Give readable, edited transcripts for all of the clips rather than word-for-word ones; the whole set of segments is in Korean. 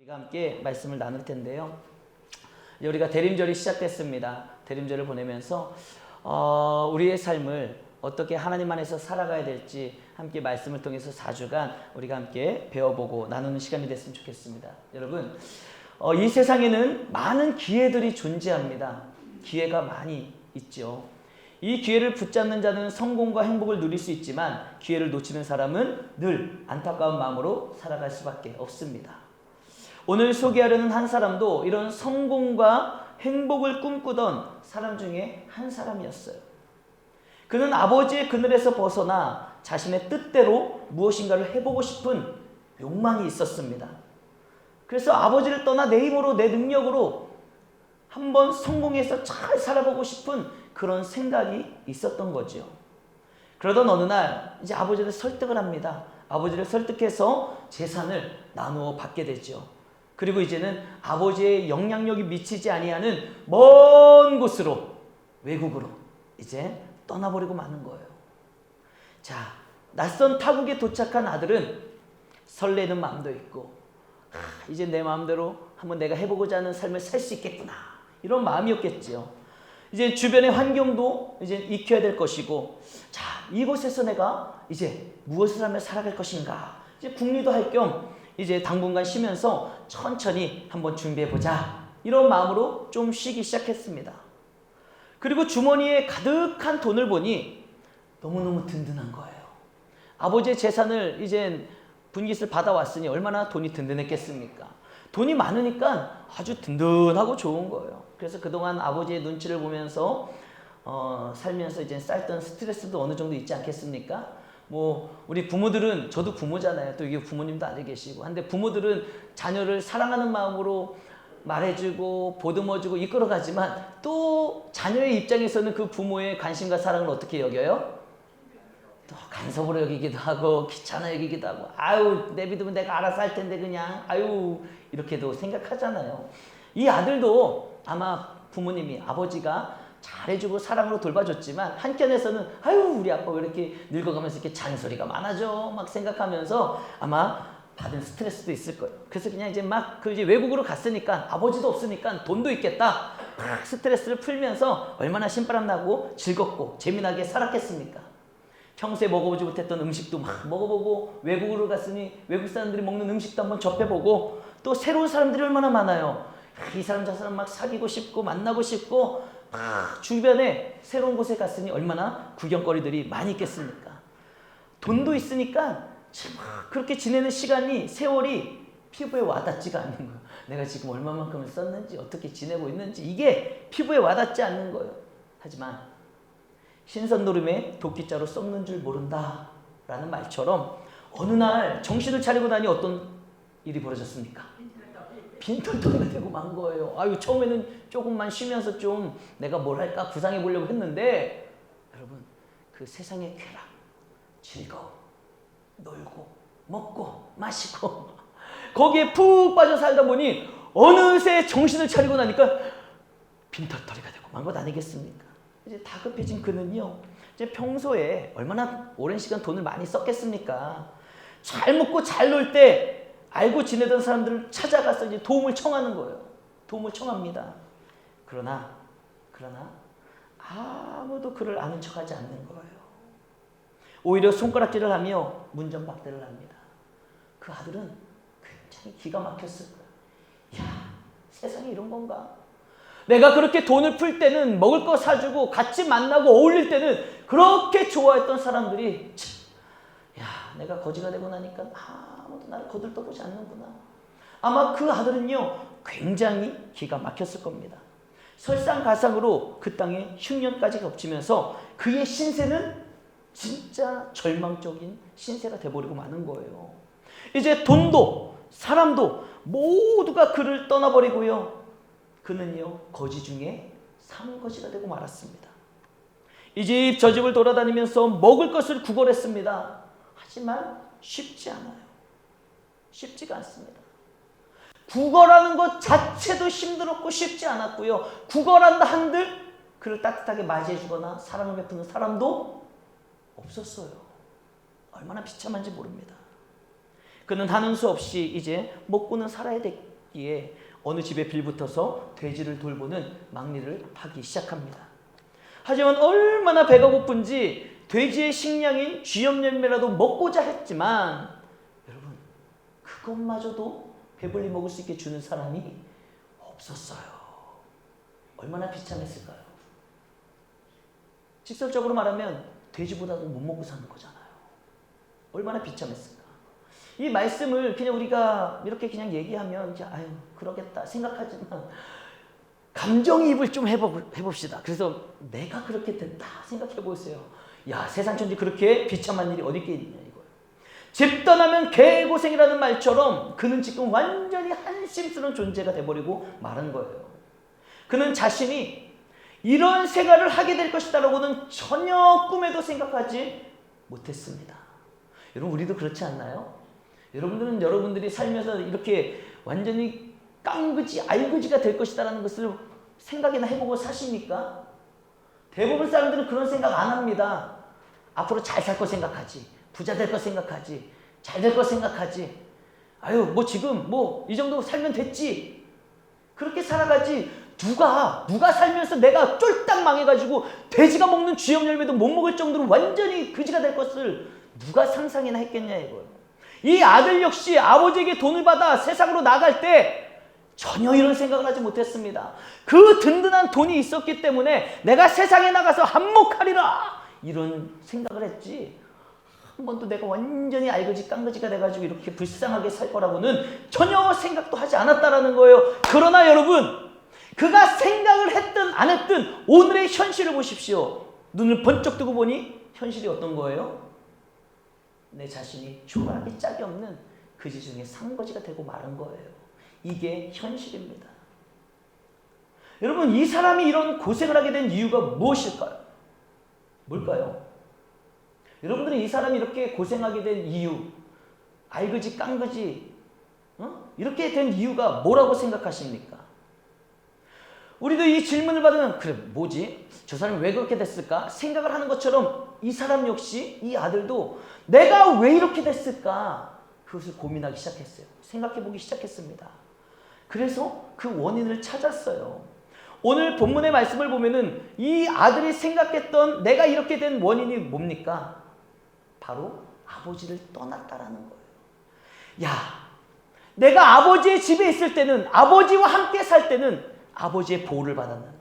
우리가 함께 말씀을 나눌 텐데요. 이제 우리가 대림절이 시작됐습니다. 대림절을 보내면서 우리의 삶을 어떻게 하나님 안에서 살아가야 될지 함께 말씀을 통해서 4주간 우리가 함께 배워보고 나누는 시간이 됐으면 좋겠습니다. 여러분, 이 세상에는 많은 기회들이 존재합니다. 기회가 많이 있죠. 이 기회를 붙잡는 자는 성공과 행복을 누릴 수 있지만 기회를 놓치는 사람은 늘 안타까운 마음으로 살아갈 수밖에 없습니다. 오늘 소개하려는 한 사람도 이런 성공과 행복을 꿈꾸던 사람 중에 한 사람이었어요. 그는 아버지의 그늘에서 벗어나 자신의 뜻대로 무엇인가를 해보고 싶은 욕망이 있었습니다. 그래서 아버지를 떠나 내 힘으로 내 능력으로 한번 성공해서 잘 살아보고 싶은 그런 생각이 있었던 거죠. 그러던 어느 날 이제 아버지를 설득을 합니다. 아버지를 설득해서 재산을 나누어 받게 되죠. 그리고 이제는 아버지의 영향력이 미치지 아니하는 먼 곳으로, 외국으로 이제 떠나버리고 마는 거예요. 자, 낯선 타국에 도착한 아들은 설레는 마음도 있고, 이제 내 마음대로 한번 내가 해보고자 하는 삶을 살 수 있겠구나, 이런 마음이었겠지요. 이제 주변의 환경도 이제 익혀야 될 것이고, 자, 이곳에서 내가 이제 무엇을 하며 살아갈 것인가, 이제 궁리도 할 겸 이제 당분간 쉬면서 천천히 한번 준비해보자, 이런 마음으로 좀 쉬기 시작했습니다. 그리고 주머니에 가득한 돈을 보니 너무너무 든든한 거예요. 아버지의 재산을 이제 분깃을 받아왔으니 얼마나 돈이 든든했겠습니까? 돈이 많으니까 아주 든든하고 좋은 거예요. 그래서 그동안 아버지의 눈치를 보면서 살면서 이제 쌓였던 스트레스도 어느 정도 있지 않겠습니까? 우리 부모들은, 저도 부모잖아요. 또 이게 부모님도 안에 계시고. 한데 부모들은 자녀를 사랑하는 마음으로 말해주고 보듬어주고 이끌어가지만 또 자녀의 입장에서는 그 부모의 관심과 사랑을 어떻게 여겨요? 또 간섭으로 여기기도 하고 귀찮아 여기기도 하고, 아유 내비두면 내가 알아서 할 텐데 그냥, 아유 이렇게도 생각하잖아요. 이 아들도 아마 부모님이, 아버지가 잘해주고 사랑으로 돌봐줬지만 한켠에서는 아유 우리 아빠 왜 이렇게 늙어가면서 이렇게 잔소리가 많아져 막 생각하면서 아마 받은 스트레스도 있을 거예요. 그래서 그냥 이제 막 이제 외국으로 갔으니까 아버지도 없으니까 돈도 있겠다, 막 스트레스를 풀면서 얼마나 신바람 나고 즐겁고 재미나게 살았겠습니까? 평소에 먹어보지 못했던 음식도 막 먹어보고, 외국으로 갔으니 외국 사람들이 먹는 음식도 한번 접해보고, 또 새로운 사람들이 얼마나 많아요. 이 사람 저 사람 막 사귀고 싶고 만나고 싶고, 주변에 새로운 곳에 갔으니 얼마나 구경거리들이 많이 있겠습니까? 돈도 있으니까 그렇게 지내는 시간이, 세월이 피부에 와닿지가 않는 거예요. 내가 지금 얼마만큼을 썼는지, 어떻게 지내고 있는지 이게 피부에 와닿지 않는 거예요. 하지만 신선노름에 도끼자루 썩는 줄 모른다 라는 말처럼 어느 날 정신을 차리고 나니 어떤 일이 벌어졌습니까? 빈털터리가 되고 만 거예요. 아유, 처음에는 조금만 쉬면서 좀 내가 뭘 할까 구상해 보려고 했는데, 여러분, 그 세상의 쾌락, 즐거움, 놀고 먹고 마시고 거기에 푹 빠져 살다 보니 어느새 정신을 차리고 나니까 빈털터리가 되고 만 것 아니겠습니까? 이제 다급해진 그는요, 이제 평소에 얼마나 오랜 시간 돈을 많이 썼겠습니까? 잘 먹고 잘 놀 때 알고 지내던 사람들을 찾아가서 이제 도움을 청하는 거예요. 도움을 청합니다. 그러나 아무도 그를 아는 척하지 않는 거예요. 오히려 손가락질을 하며 문전박대를 합니다. 그 아들은 굉장히 기가 막혔을 거예요. 야, 세상에 이런 건가? 내가 그렇게 돈을 풀 때는 먹을 거 사주고 같이 만나고 어울릴 때는 그렇게 좋아했던 사람들이, 야, 내가 거지가 되고 나니까 아무도 나를 거들떠보지 않는구나. 아마 그 아들은요, 굉장히 기가 막혔을 겁니다. 설상가상으로 그 땅에 흉년까지 겹치면서 그의 신세는 진짜 절망적인 신세가 돼버리고 마는 거예요. 이제 돈도 사람도 모두가 그를 떠나버리고요, 그는요 거지 중에 삼거지가 되고 말았습니다. 이 집 저 집을 돌아다니면서 먹을 것을 구걸했습니다. 하지만 쉽지 않아요. 쉽지가 않습니다. 구걸하는 것 자체도 힘들었고 쉽지 않았고요, 구걸한다 한들 그를 따뜻하게 맞이해주거나 사랑을 베푸는 사람도 없었어요. 얼마나 비참한지 모릅니다. 그는 하는 수 없이 이제 먹고는 살아야 기에 어느 집에 빌붙어서 돼지를 돌보는 막일을 하기 시작합니다. 하지만 얼마나 배가 고픈지 돼지의 식량인 쥐염열매라도 먹고자 했지만 여러분 그것마저도 배불리 먹을 수 있게 주는 사람이 없었어요. 얼마나 비참했을까요? 직설적으로 말하면 돼지보다도 못 먹고 사는 거잖아요. 얼마나 비참했을까. 이 말씀을 그냥 우리가 이렇게 그냥 얘기하면 이제 아유 그러겠다 생각하지만 감정이입을 좀 해봅시다. 그래서 내가 그렇게 됐다 생각해 보세요. 야 세상 천지 그렇게 비참한 일이 어디 있겠냐 이거예요. 집 떠나면 개고생이라는 말처럼 그는 지금 완전히 한심스러운 존재가 돼버리고 말한 거예요. 그는 자신이 이런 생활을 하게 될 것이다라고는 전혀 꿈에도 생각하지 못했습니다. 여러분 우리도 그렇지 않나요? 여러분들은 여러분들이 살면서 이렇게 완전히 깡그지 알그지가 될 것이다라는 것을 생각이나 해보고 사십니까? 대부분 사람들은 그런 생각 안 합니다. 앞으로 잘 살 거 생각하지. 부자 될 거 생각하지. 잘 될 거 생각하지. 아유 뭐 지금 뭐 이 정도 살면 됐지. 그렇게 살아가지. 누가 살면서 내가 쫄딱 망해가지고 돼지가 먹는 쥐염열매도 못 먹을 정도로 완전히 그지가 될 것을 누가 상상이나 했겠냐 이거예요. 이 아들 역시 아버지에게 돈을 받아 세상으로 나갈 때 전혀 이런 생각을 하지 못했습니다. 그 든든한 돈이 있었기 때문에 내가 세상에 나가서 한몫하리라 이런 생각을 했지 한 번도 내가 완전히 알거지 깡거지가 돼가지고 이렇게 불쌍하게 살 거라고는 전혀 생각도 하지 않았다라는 거예요. 그러나 여러분 그가 생각을 했든 안 했든 오늘의 현실을 보십시오. 눈을 번쩍 뜨고 보니 현실이 어떤 거예요? 내 자신이 초라하기 짝이 없는 그지 중에 상거지가 되고 마른 거예요. 이게 현실입니다. 여러분 이 사람이 이런 고생을 하게 된 이유가 무엇일까요? 뭘까요? 여러분들은 이 사람이 이렇게 고생하게 된 이유, 알그지 깡그지 이렇게 된 이유가 뭐라고 생각하십니까? 우리도 이 질문을 받으면 그래 뭐지? 저 사람이 왜 그렇게 됐을까? 생각을 하는 것처럼 이 사람 역시 이 아들도 내가 왜 이렇게 됐을까? 그것을 고민하기 시작했어요. 생각해보기 시작했습니다. 그래서 그 원인을 찾았어요. 오늘 본문의 말씀을 보면은 이 아들이 생각했던 내가 이렇게 된 원인이 뭡니까? 바로 아버지를 떠났다라는 거예요. 야, 내가 아버지의 집에 있을 때는 아버지와 함께 살 때는 아버지의 보호를 받았는데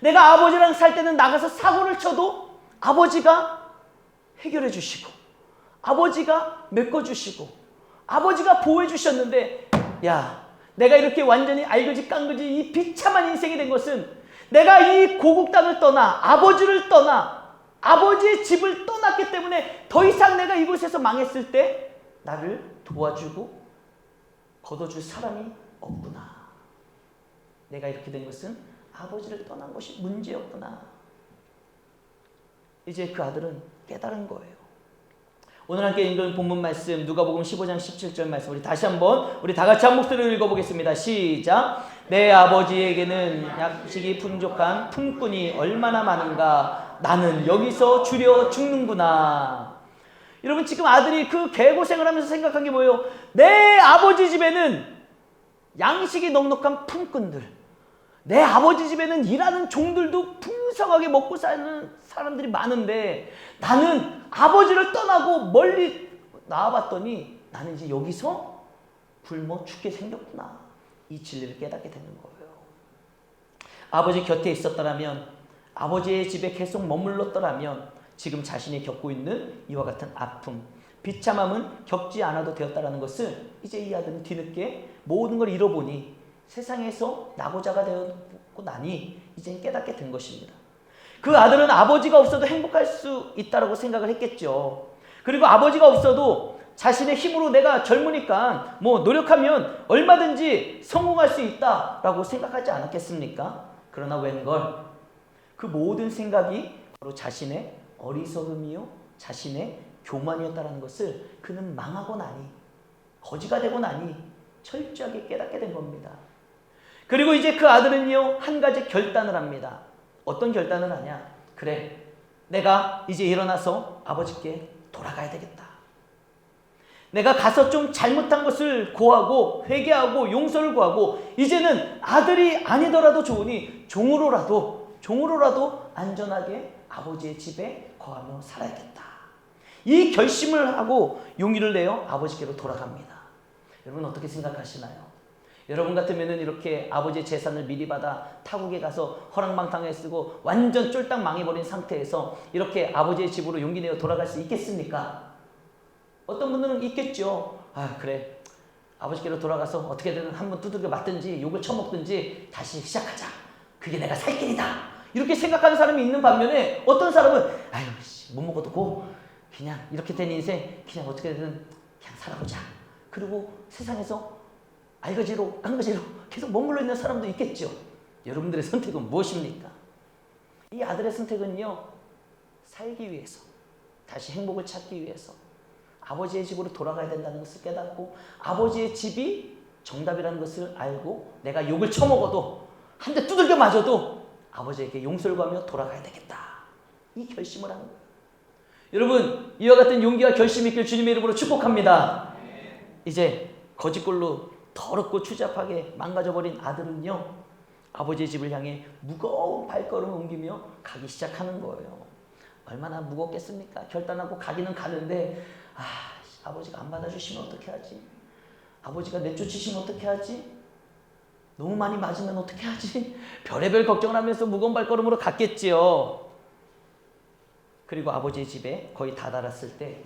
내가 아버지랑 살 때는 나가서 사고를 쳐도 아버지가 해결해 주시고 아버지가 메꿔주시고 아버지가 보호해 주셨는데 야 내가 이렇게 완전히 알그지 깡그지 이 비참한 인생이 된 것은 내가 이 고국 땅을 떠나 아버지를 떠나 아버지의 집을 떠났기 때문에 더 이상 내가 이곳에서 망했을 때 나를 도와주고 걷어줄 사람이 없구나. 내가 이렇게 된 것은 아버지를 떠난 것이 문제였구나. 이제 그 아들은 깨달은 거예요. 오늘 함께 읽은 본문 말씀 누가복음 15장 17절 말씀 우리 다시 한번 우리 다 같이 한 목소리로 읽어보겠습니다. 시작. 내 아버지에게는 양식이 풍족한 품꾼이 얼마나 많은가 나는 여기서 줄여 죽는구나. 여러분 지금 아들이 그 개고생을 하면서 생각한 게 뭐예요? 내 아버지 집에는 양식이 넉넉한 품꾼들 내 아버지 집에는 일하는 종들도 풍성하게 먹고 사는 사람들이 많은데 나는 아버지를 떠나고 멀리 나와봤더니 나는 이제 여기서 굶어 죽게 생겼구나. 이 진리를 깨닫게 되는 거예요. 아버지 곁에 있었더라면 아버지의 집에 계속 머물렀더라면 지금 자신이 겪고 있는 이와 같은 아픔, 비참함은 겪지 않아도 되었다는 것을 이제 이 아들은 뒤늦게 모든 걸 잃어보니 세상에서 나고자가 되었고 나니 이제 깨닫게 된 것입니다. 그 아들은 아버지가 없어도 행복할 수 있다고 생각을 했겠죠. 그리고 아버지가 없어도 자신의 힘으로 내가 젊으니까 뭐 노력하면 얼마든지 성공할 수 있다라고 생각하지 않았겠습니까? 그러나 웬걸 그 모든 생각이 바로 자신의 어리석음이요 자신의 교만이었다는 것을 그는 망하고 나니 거지가 되고 나니 철저하게 깨닫게 된 겁니다. 그리고 이제 그 아들은요 한 가지 결단을 합니다. 어떤 결단을 하냐? 그래 내가 이제 일어나서 아버지께 돌아가야 되겠다. 내가 가서 좀 잘못한 것을 고하고 회개하고 용서를 구하고 이제는 아들이 아니더라도 좋으니 종으로라도 안전하게 아버지의 집에 거하며 살아야겠다. 이 결심을 하고 용기를 내어 아버지께로 돌아갑니다. 여러분 어떻게 생각하시나요? 여러분 같으면은 이렇게 아버지의 재산을 미리 받아 타국에 가서 허랑방탕에 쓰고 완전 쫄딱 망해버린 상태에서 이렇게 아버지의 집으로 용기 내어 돌아갈 수 있겠습니까? 어떤 분들은 있겠죠. 아 그래, 아버지께로 돌아가서 어떻게든 한번 두들겨 맞든지 욕을 쳐먹든지 다시 시작하자. 그게 내가 살 길이다. 이렇게 생각하는 사람이 있는 반면에 어떤 사람은 아유 못 먹어도 고 그냥 이렇게 된 인생 그냥 어떻게든 그냥 살아보자. 그리고 세상에서 알거지로 깡거지로 계속 머물러 있는 사람도 있겠죠. 여러분들의 선택은 무엇입니까? 이 아들의 선택은요, 살기 위해서, 다시 행복을 찾기 위해서 아버지의 집으로 돌아가야 된다는 것을 깨닫고 아버지의 집이 정답이라는 것을 알고 내가 욕을 쳐먹어도 한 대 두들겨 맞아도 아버지에게 용서를 구하며 돌아가야 되겠다. 이 결심을 하는 거예요. 여러분 이와 같은 용기와 결심이 있길 주님의 이름으로 축복합니다. 이제 거짓골로 더럽고 추잡하게 망가져버린 아들은요, 아버지의 집을 향해 무거운 발걸음을 옮기며 가기 시작하는 거예요. 얼마나 무겁겠습니까? 결단하고 가기는 가는데 아버지가 안 받아주시면 어떻게 하지? 아버지가 내쫓으시면 어떻게 하지? 너무 많이 맞으면 어떻게 하지? 별의별 걱정을 하면서 무거운 발걸음으로 갔겠지요. 그리고 아버지의 집에 거의 다다랐을 때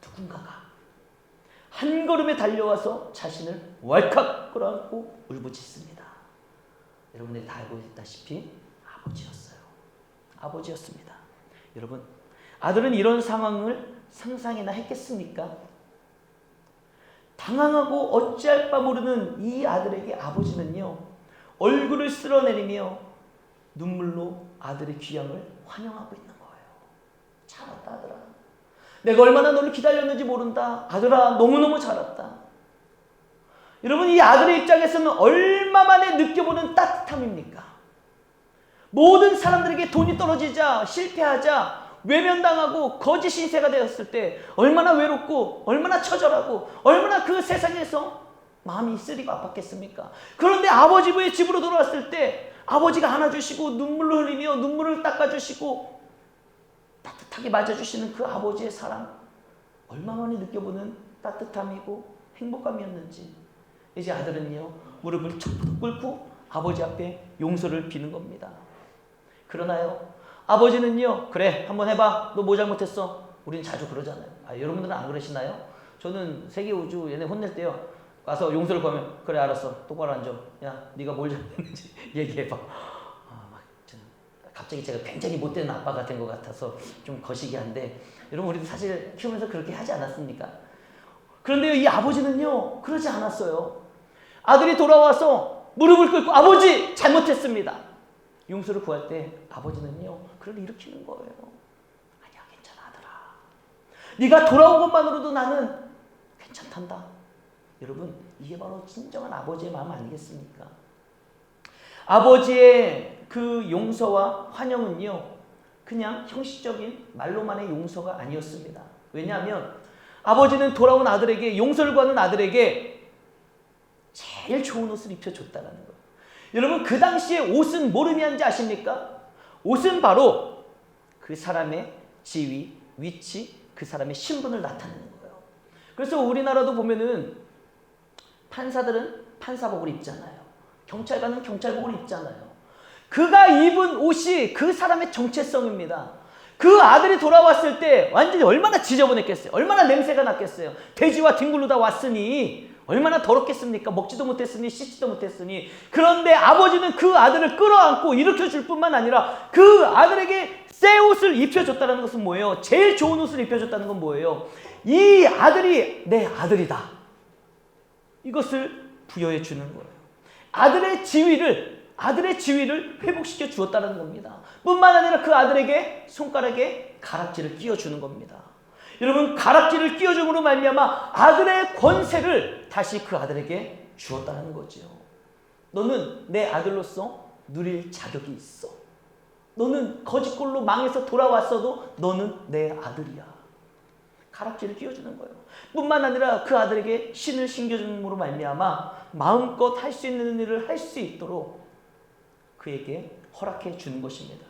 누군가가 한 걸음에 달려와서 자신을 왈칵 끌어안고 울부짖습니다. 여러분들이 다 알고 있다시피 아버지였어요. 아버지였습니다. 여러분, 아들은 이런 상황을 상상이나 했겠습니까? 당황하고 어찌할 바 모르는 이 아들에게 아버지는요, 얼굴을 쓸어내리며 눈물로 아들의 귀향을 환영하고 있는 거예요. 잘했다 아들아. 내가 얼마나 너를 기다렸는지 모른다. 아들아 너무너무 잘했다. 여러분 이 아들의 입장에서는 얼마만에 느껴보는 따뜻함입니까? 모든 사람들에게 돈이 떨어지자 실패하자 외면당하고 거짓 신세가 되었을 때 얼마나 외롭고 얼마나 처절하고 얼마나 그 세상에서 마음이 쓰리고 아팠겠습니까? 그런데 아버지의 집으로 돌아왔을 때 아버지가 안아주시고 눈물을 흘리며 눈물을 닦아주시고 따뜻하게 맞아주시는 그 아버지의 사랑, 얼마만에 느껴보는 따뜻함이고 행복감이었는지 이제 아들은요 무릎을 척 꿇고 아버지 앞에 용서를 비는 겁니다. 그러나요 아버지는요 그래 한번 해봐, 너 뭐 잘못했어. 우리는 자주 그러잖아요. 여러분들은 안 그러시나요? 저는 세계우주 얘네 혼낼 때요 와서 용서를 구하면 그래 알았어 똑바로 앉아. 야 네가 뭘 잘못했는지 얘기해봐. 갑자기 제가 굉장히 못된 아빠가 된 것 같아서 좀 거시기한데 여러분 우리도 사실 키우면서 그렇게 하지 않았습니까? 그런데 이 아버지는요 그러지 않았어요. 아들이 돌아와서 무릎을 꿇고 아버지 잘못했습니다. 용서를 구할 때 아버지는요 그를 일으키는 거예요. 아니야 괜찮아 아들아. 네가 돌아온 것만으로도 나는 괜찮단다. 여러분 이게 바로 진정한 아버지의 마음 아니겠습니까? 아버지의 그 용서와 환영은요 그냥 형식적인 말로만의 용서가 아니었습니다. 왜냐하면 아버지는 돌아온 아들에게 용서를 구하는 아들에게 제일 좋은 옷을 입혀줬다는 거예요. 여러분 그 당시에 옷은 뭘 의미하는지 아십니까? 옷은 바로 그 사람의 지위, 위치, 그 사람의 신분을 나타내는 거예요. 그래서 우리나라도 보면은 판사들은 판사복을 입잖아요. 경찰관은 경찰복을 입잖아요. 그가 입은 옷이 그 사람의 정체성입니다. 그 아들이 돌아왔을 때 완전히 얼마나 지저분했겠어요. 얼마나 냄새가 났겠어요. 돼지와 뒹굴로 다 왔으니 얼마나 더럽겠습니까? 먹지도 못했으니 씻지도 못했으니. 그런데 아버지는 그 아들을 끌어안고 일으켜줄 뿐만 아니라 그 아들에게 새 옷을 입혀줬다는 것은 뭐예요? 제일 좋은 옷을 입혀줬다는 건 뭐예요? 이 아들이 내 아들이다. 이것을 부여해 주는 거예요. 아들의 지위를 회복시켜 주었다는 겁니다. 뿐만 아니라 그 아들에게 손가락에 가락지를 끼워주는 겁니다. 여러분 가락지를 끼워줌으로 말미암아 아들의 권세를 다시 그 아들에게 주었다는 거죠. 너는 내 아들로서 누릴 자격이 있어. 너는 거짓골로 망해서 돌아왔어도 너는 내 아들이야. 가락지를 끼워주는 거예요. 뿐만 아니라 그 아들에게 신을 신겨줌으로 말미암아 마음껏 할 수 있는 일을 할 수 있도록 그에게 허락해 주는 것입니다.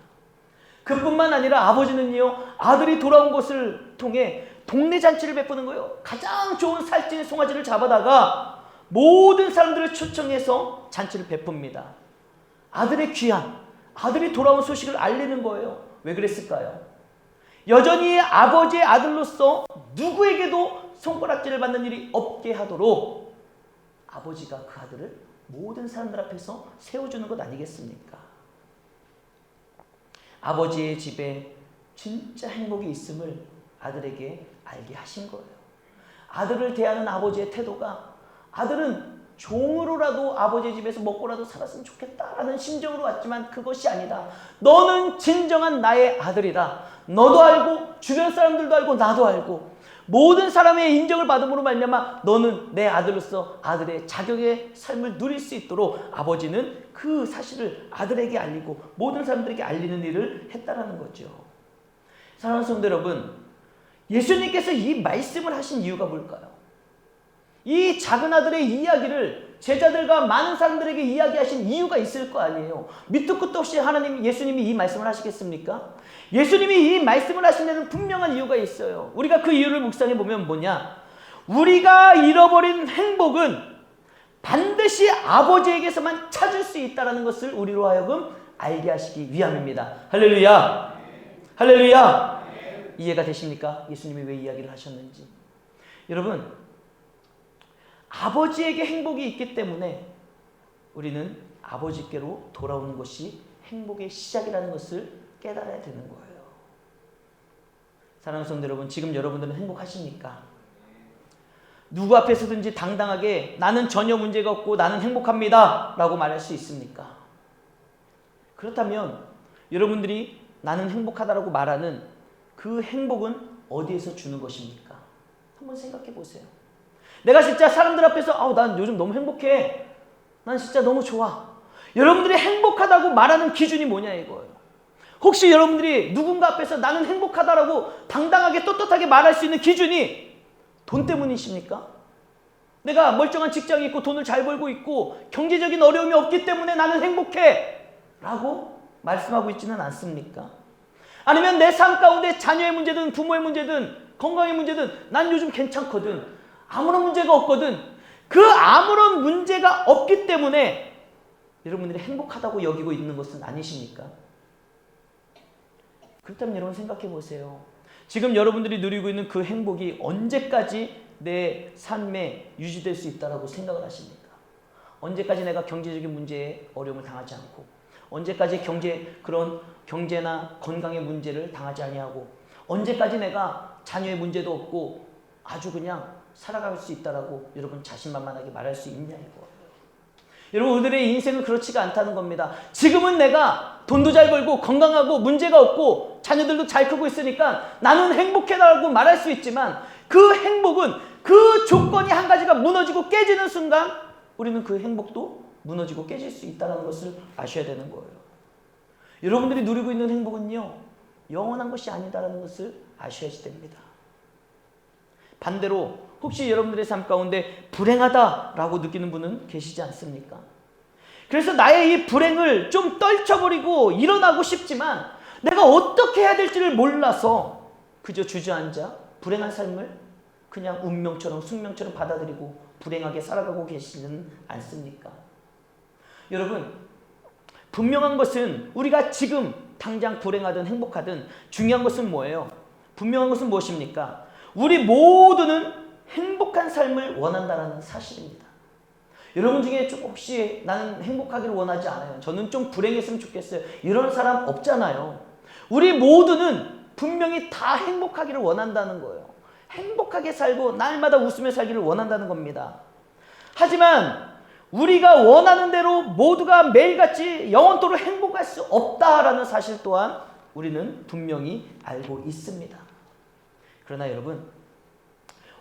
그뿐만 아니라 아버지는요, 아들이 돌아온 것을 통해 동네 잔치를 베푸는 거예요. 가장 좋은 살찐 송아지를 잡아다가 모든 사람들을 초청해서 잔치를 베풉니다. 아들의 귀한, 아들이 돌아온 소식을 알리는 거예요. 왜 그랬을까요? 여전히 아버지의 아들로서 누구에게도 손가락질을 받는 일이 없게 하도록 아버지가 그 아들을 모든 사람들 앞에서 세워주는 것 아니겠습니까? 아버지의 집에 진짜 행복이 있음을 아들에게 알게 하신 거예요. 아들을 대하는 아버지의 태도가, 아들은 종으로라도 아버지의 집에서 먹고라도 살았으면 좋겠다라는 심정으로 왔지만 그것이 아니다. 너는 진정한 나의 아들이다. 너도 알고 주변 사람들도 알고 나도 알고 모든 사람의 인정을 받음으로 말미암아 너는 내 아들로서 아들의 자격의 삶을 누릴 수 있도록 아버지는 그 사실을 아들에게 알리고 모든 사람들에게 알리는 일을 했다라는 거죠. 사랑하는 성도 여러분, 예수님께서 이 말씀을 하신 이유가 뭘까요? 이 작은 아들의 이야기를 제자들과 많은 사람들에게 이야기하신 이유가 있을 거 아니에요. 밑도 끝도 없이 예수님이 이 말씀을 하시겠습니까? 예수님이 이 말씀을 하신 데는 분명한 이유가 있어요. 우리가 그 이유를 묵상해 보면 뭐냐? 우리가 잃어버린 행복은 반드시 아버지에게서만 찾을 수 있다는 것을 우리로 하여금 알게 하시기 위함입니다. 할렐루야! 할렐루야! 이해가 되십니까? 예수님이 왜 이야기를 하셨는지. 여러분, 아버지에게 행복이 있기 때문에 우리는 아버지께로 돌아오는 것이 행복의 시작이라는 것을 깨달아야 되는 거예요. 사랑하는 성도 여러분, 지금 여러분들은 행복하십니까? 누구 앞에서든지 당당하게 나는 전혀 문제가 없고 나는 행복합니다 라고 말할 수 있습니까? 그렇다면 여러분들이 나는 행복하다라고 말하는 그 행복은 어디에서 주는 것입니까? 한번 생각해 보세요. 내가 진짜 사람들 앞에서 난 요즘 너무 행복해. 난 진짜 너무 좋아. 여러분들이 행복하다고 말하는 기준이 뭐냐 이거예요. 혹시 여러분들이 누군가 앞에서 나는 행복하다라고 당당하게 떳떳하게 말할 수 있는 기준이 돈 때문이십니까? 내가 멀쩡한 직장이 있고 돈을 잘 벌고 있고 경제적인 어려움이 없기 때문에 나는 행복해 라고 말씀하고 있지는 않습니까? 아니면 내 삶 가운데 자녀의 문제든 부모의 문제든 건강의 문제든 난 요즘 괜찮거든. 아무런 문제가 없거든. 그 아무런 문제가 없기 때문에 여러분들이 행복하다고 여기고 있는 것은 아니십니까? 그렇다면 여러분 생각해 보세요. 지금 여러분들이 누리고 있는 그 행복이 언제까지 내 삶에 유지될 수 있다고 생각을 하십니까? 언제까지 내가 경제적인 문제에 어려움을 당하지 않고 언제까지 그런 경제나 건강의 문제를 당하지 아니하고 언제까지 내가 자녀의 문제도 없고 아주 그냥 살아갈 수 있다라고 여러분 자신만만하게 말할 수 있냐 이거예요. 여러분 우리들의 인생은 그렇지가 않다는 겁니다. 지금은 내가 돈도 잘 벌고 건강하고 문제가 없고 자녀들도 잘 크고 있으니까 나는 행복해라고 말할 수 있지만 그 행복은 그 조건이 한 가지가 무너지고 깨지는 순간 우리는 그 행복도 무너지고 깨질 수 있다는 것을 아셔야 되는 거예요. 여러분들이 누리고 있는 행복은요 영원한 것이 아니다라는 것을 아셔야지 됩니다. 반대로 혹시 여러분들의 삶 가운데 불행하다라고 느끼는 분은 계시지 않습니까? 그래서 나의 이 불행을 좀 떨쳐버리고 일어나고 싶지만 내가 어떻게 해야 될지를 몰라서 그저 주저앉아 불행한 삶을 그냥 운명처럼 숙명처럼 받아들이고 불행하게 살아가고 계시지는 않습니까? 여러분, 분명한 것은 우리가 지금 당장 불행하든 행복하든 중요한 것은 뭐예요? 분명한 것은 무엇입니까? 우리 모두는 행복한 삶을 원한다는 사실입니다. 여러분 중에 혹시 나는 행복하기를 원하지 않아요. 저는 좀 불행했으면 좋겠어요. 이런 사람 없잖아요. 우리 모두는 분명히 다 행복하기를 원한다는 거예요. 행복하게 살고 날마다 웃으며 살기를 원한다는 겁니다. 하지만 우리가 원하는 대로 모두가 매일같이 영원토록 행복할 수 없다라는 사실 또한 우리는 분명히 알고 있습니다. 그러나 여러분,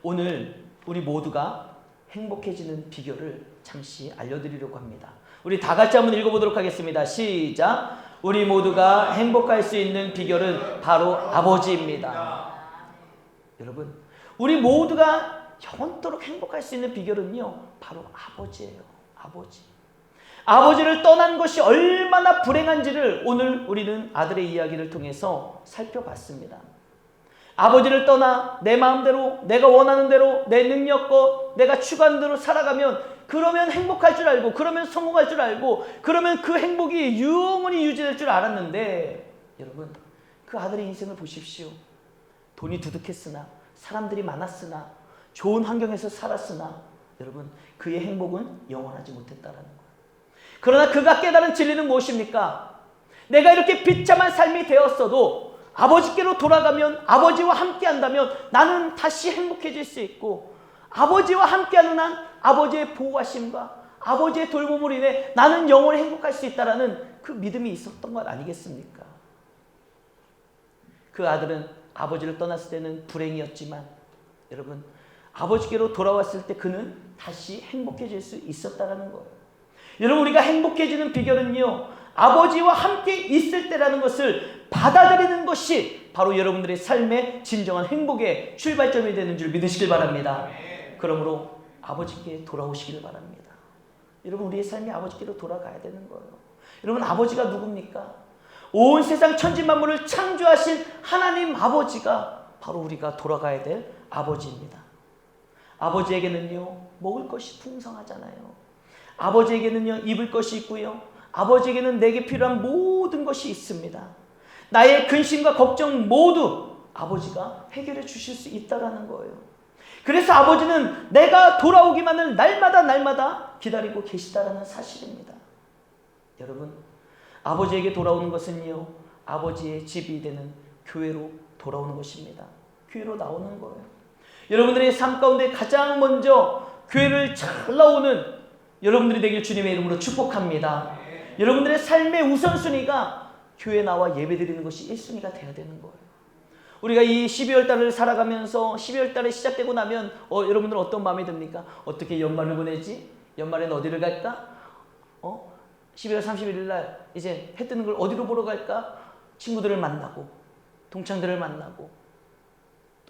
오늘 우리 모두가 행복해지는 비결을 잠시 알려드리려고 합니다. 우리 다 같이 한번 읽어보도록 하겠습니다. 시작! 우리 모두가 행복할 수 있는 비결은 바로 아버지입니다. 여러분, 우리 모두가 영원토록 행복할 수 있는 비결은요, 바로 아버지예요. 아버지. 아버지를 떠난 것이 얼마나 불행한지를 오늘 우리는 아들의 이야기를 통해서 살펴봤습니다. 아버지를 떠나 내 마음대로, 내가 원하는 대로, 내 능력껏, 내가 추구하는 대로 살아가면, 그러면 행복할 줄 알고, 그러면 성공할 줄 알고, 그러면 그 행복이 영원히 유지될 줄 알았는데, 여러분, 그 아들의 인생을 보십시오. 돈이 두둑했으나, 사람들이 많았으나, 좋은 환경에서 살았으나, 여러분, 그의 행복은 영원하지 못했다라는 거예요. 그러나 그가 깨달은 진리는 무엇입니까? 내가 이렇게 비참한 삶이 되었어도 아버지께로 돌아가면, 아버지와 함께 한다면 나는 다시 행복해질 수 있고, 아버지와 함께하는 한 아버지의 보호하심과 아버지의 돌봄으로 인해 나는 영원히 행복할 수 있다라는 그 믿음이 있었던 것 아니겠습니까? 그 아들은 아버지를 떠났을 때는 불행이었지만, 여러분, 아버지께로 돌아왔을 때 그는 다시 행복해질 수 있었다라는 거예요. 여러분, 우리가 행복해지는 비결은요, 아버지와 함께 있을 때라는 것을 받아들이는 것이 바로 여러분들의 삶의 진정한 행복의 출발점이 되는 줄 믿으시길 바랍니다. 그러므로 아버지께 돌아오시길 바랍니다. 여러분, 우리의 삶이 아버지께로 돌아가야 되는 거예요. 여러분, 아버지가 누굽니까? 온 세상 천지만물을 창조하신 하나님 아버지가 바로 우리가 돌아가야 될 아버지입니다. 아버지에게는요, 먹을 것이 풍성하잖아요. 아버지에게는요, 입을 것이 있고요, 아버지에게는 내게 필요한 모든 것이 있습니다. 나의 근심과 걱정 모두 아버지가 해결해 주실 수 있다는 거예요. 그래서 아버지는 내가 돌아오기만을 날마다 기다리고 계시다라는 사실입니다. 여러분, 아버지에게 돌아오는 것은요, 아버지의 집이 되는 교회로 돌아오는 것입니다. 교회로 나오는 거예요. 여러분들의 삶 가운데 가장 먼저 교회를 잘 나오는 여러분들이 되길 주님의 이름으로 축복합니다. 여러분들의 삶의 우선순위가 교회 나와 예배드리는 것이 1순위가 되어야 되는 거예요. 우리가 이 12월 달을 살아가면서 12월 달에 시작되고 나면 여러분들은 어떤 마음이 듭니까? 어떻게 연말을 보내지? 연말엔 어디를 갈까? 12월 31일 날 이제 해 뜨는 걸 어디로 보러 갈까? 친구들을 만나고, 동창들을 만나고,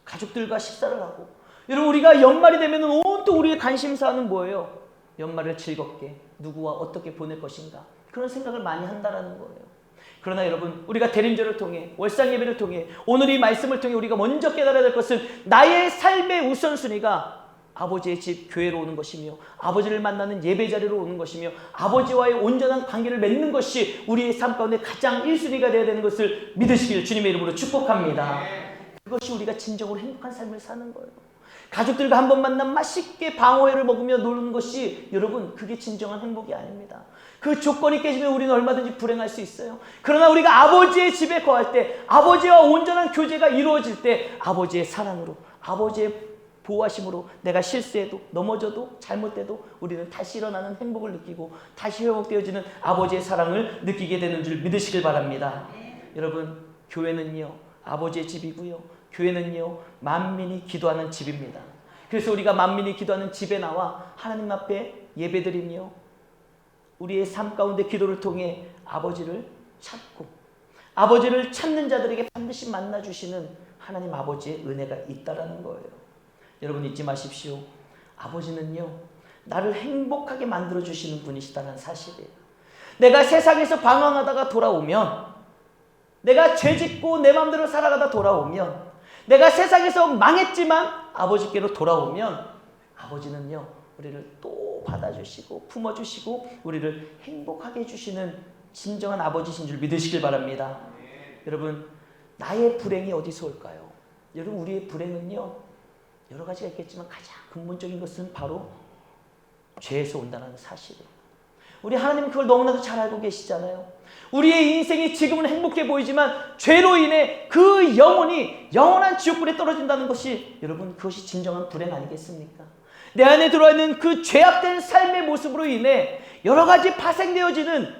가족들과 식사를 하고. 여러분, 우리가 연말이 되면 온통 우리의 관심사는 뭐예요? 연말을 즐겁게 누구와 어떻게 보낼 것인가, 그런 생각을 많이 한다라는 거예요. 그러나 여러분, 우리가 대림절을 통해, 월상 예배를 통해, 오늘 이 말씀을 통해 우리가 먼저 깨달아야 될 것은 나의 삶의 우선순위가 아버지의 집 교회로 오는 것이며, 아버지를 만나는 예배 자리로 오는 것이며, 아버지와의 온전한 관계를 맺는 것이 우리의 삶 가운데 가장 1순위가 되어야 되는 것을 믿으시길 주님의 이름으로 축복합니다. 그것이 우리가 진정으로 행복한 삶을 사는 거예요. 가족들과 한 번 만나 맛있게 방어회를 먹으며 노는 것이, 여러분, 그게 진정한 행복이 아닙니다. 그 조건이 깨지면 우리는 얼마든지 불행할 수 있어요. 그러나 우리가 아버지의 집에 거할 때, 아버지와 온전한 교제가 이루어질 때, 아버지의 사랑으로, 아버지의 보호하심으로 내가 실수해도, 넘어져도, 잘못돼도 우리는 다시 일어나는 행복을 느끼고 다시 회복되어지는 아버지의 사랑을 느끼게 되는 줄 믿으시길 바랍니다. 여러분, 교회는요, 아버지의 집이고요, 교회는요, 만민이 기도하는 집입니다. 그래서 우리가 만민이 기도하는 집에 나와 하나님 앞에 예배드리며 우리의 삶 가운데 기도를 통해 아버지를 찾고, 아버지를 찾는 자들에게 반드시 만나주시는 하나님 아버지의 은혜가 있다라는 거예요. 여러분, 잊지 마십시오. 아버지는요, 나를 행복하게 만들어주시는 분이시다는 사실이에요. 내가 세상에서 방황하다가 돌아오면, 내가 죄짓고 내 마음대로 살아가다 돌아오면, 내가 세상에서 망했지만 아버지께로 돌아오면 아버지는요, 우리를 또 받아주시고 품어주시고 우리를 행복하게 해주시는 진정한 아버지신 줄 믿으시길 바랍니다. 여러분, 나의 불행이 어디서 올까요? 여러분, 우리의 불행은요, 여러 가지가 있겠지만 가장 근본적인 것은 바로 죄에서 온다는 사실이에요. 우리 하나님은 그걸 너무나도 잘 알고 계시잖아요. 우리의 인생이 지금은 행복해 보이지만 죄로 인해 그 영혼이 영원한 지옥불에 떨어진다는 것이, 여러분, 그것이 진정한 불행 아니겠습니까? 내 안에 들어와 있는 그 죄악된 삶의 모습으로 인해 여러 가지 파생되어지는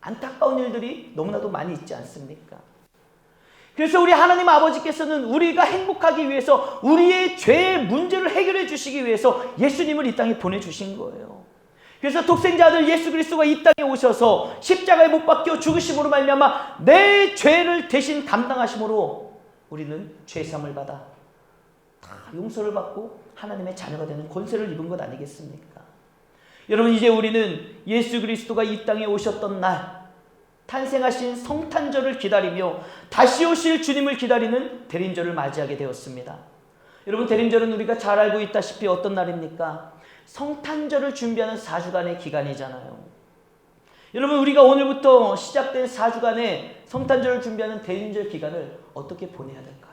안타까운 일들이 너무나도 많이 있지 않습니까? 그래서 우리 하나님 아버지께서는 우리가 행복하기 위해서 우리의 죄의 문제를 해결해 주시기 위해서 예수님을 이 땅에 보내주신 거예요. 그래서 독생자 아들 예수 그리스도가 이 땅에 오셔서 십자가에 못 박혀 죽으심으로 말미암아 내 죄를 대신 감당하심으로 우리는 죄 사함을 받아 다 용서를 받고 하나님의 자녀가 되는 권세를 입은 것 아니겠습니까? 여러분, 이제 우리는 예수 그리스도가 이 땅에 오셨던 날 탄생하신 성탄절을 기다리며 다시 오실 주님을 기다리는 대림절을 맞이하게 되었습니다. 여러분, 대림절은 우리가 잘 알고 있다시피 어떤 날입니까? 성탄절을 준비하는 4주간의 기간이잖아요. 여러분, 우리가 오늘부터 시작된 4주간의 성탄절을 준비하는 대림절 기간을 어떻게 보내야 될까요?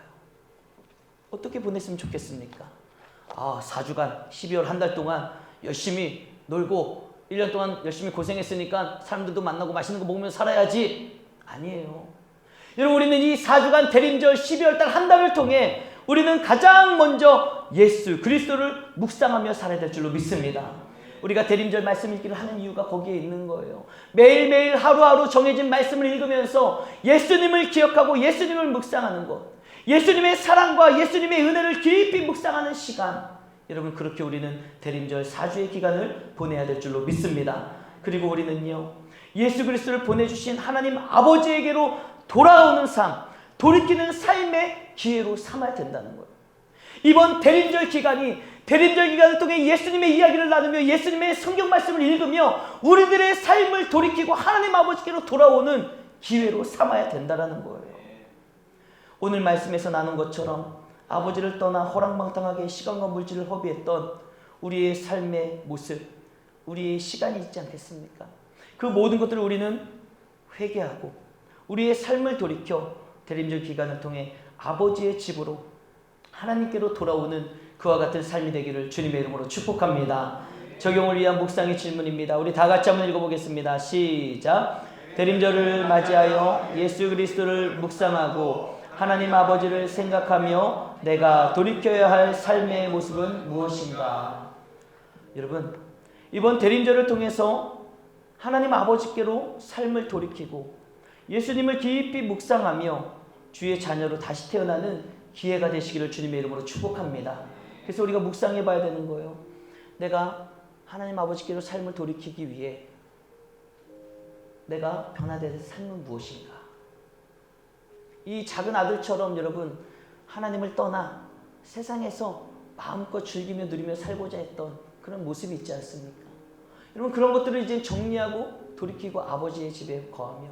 어떻게 보냈으면 좋겠습니까? 4주간, 12월 한 달 동안 열심히 놀고 1년 동안 열심히 고생했으니까 사람들도 만나고 맛있는 거 먹으면서 살아야지. 아니에요. 여러분, 우리는 이 4주간 대림절 12월 달 한 달을 통해 우리는 가장 먼저 예수 그리스도를 묵상하며 살아야 될 줄로 믿습니다. 우리가 대림절 말씀 읽기를 하는 이유가 거기에 있는 거예요. 매일매일 하루하루 정해진 말씀을 읽으면서 예수님을 기억하고 예수님을 묵상하는 것, 예수님의 사랑과 예수님의 은혜를 깊이 묵상하는 시간, 여러분, 그렇게 우리는 대림절 4주의 기간을 보내야 될 줄로 믿습니다. 그리고 우리는요, 예수 그리스도를 보내주신 하나님 아버지에게로 돌아오는 삶, 돌이키는 삶의 기회로 삼아야 된다는 거예요. 이번 대림절 기간을 통해 예수님의 이야기를 나누며 예수님의 성경 말씀을 읽으며 우리들의 삶을 돌이키고 하나님 아버지께로 돌아오는 기회로 삼아야 된다는 거예요. 오늘 말씀에서 나눈 것처럼 아버지를 떠나 호랑방탕하게 시간과 물질을 허비했던 우리의 삶의 모습, 우리의 시간이 있지 않겠습니까? 그 모든 것들을 우리는 회개하고 우리의 삶을 돌이켜 대림절 기간을 통해 아버지의 집으로 하나님께로 돌아오는 그와 같은 삶이 되기를 주님의 이름으로 축복합니다. 적용을 위한 묵상의 질문입니다. 우리 다 같이 한번 읽어보겠습니다. 시작. 대림절을 맞이하여 예수 그리스도를 묵상하고 하나님 아버지를 생각하며 내가 돌이켜야 할 삶의 모습은 무엇인가? 여러분, 이번 대림절을 통해서 하나님 아버지께로 삶을 돌이키고 예수님을 깊이 묵상하며 주의 자녀로 다시 태어나는 기회가 되시기를 주님의 이름으로 축복합니다. 그래서 우리가 묵상해 봐야 되는 거예요. 내가 하나님 아버지께로 삶을 돌이키기 위해 내가 변화된 삶은 무엇인가? 이 작은 아들처럼 여러분, 하나님을 떠나 세상에서 마음껏 즐기며 누리며 살고자 했던 그런 모습이 있지 않습니까? 여러분, 그런 것들을 이제 정리하고 돌이키고 아버지의 집에 거하며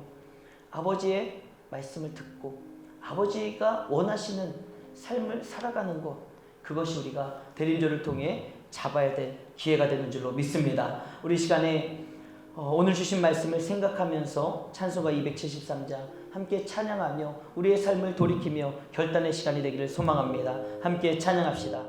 아버지의 말씀을 듣고 아버지가 원하시는 삶을 살아가는 것, 그것이 우리가 대림절을 통해 잡아야 될 기회가 되는 줄로 믿습니다. 우리 시간에 오늘 주신 말씀을 생각하면서 찬송가 273장 함께 찬양하며 우리의 삶을 돌이키며 결단의 시간이 되기를 소망합니다. 함께 찬양합시다.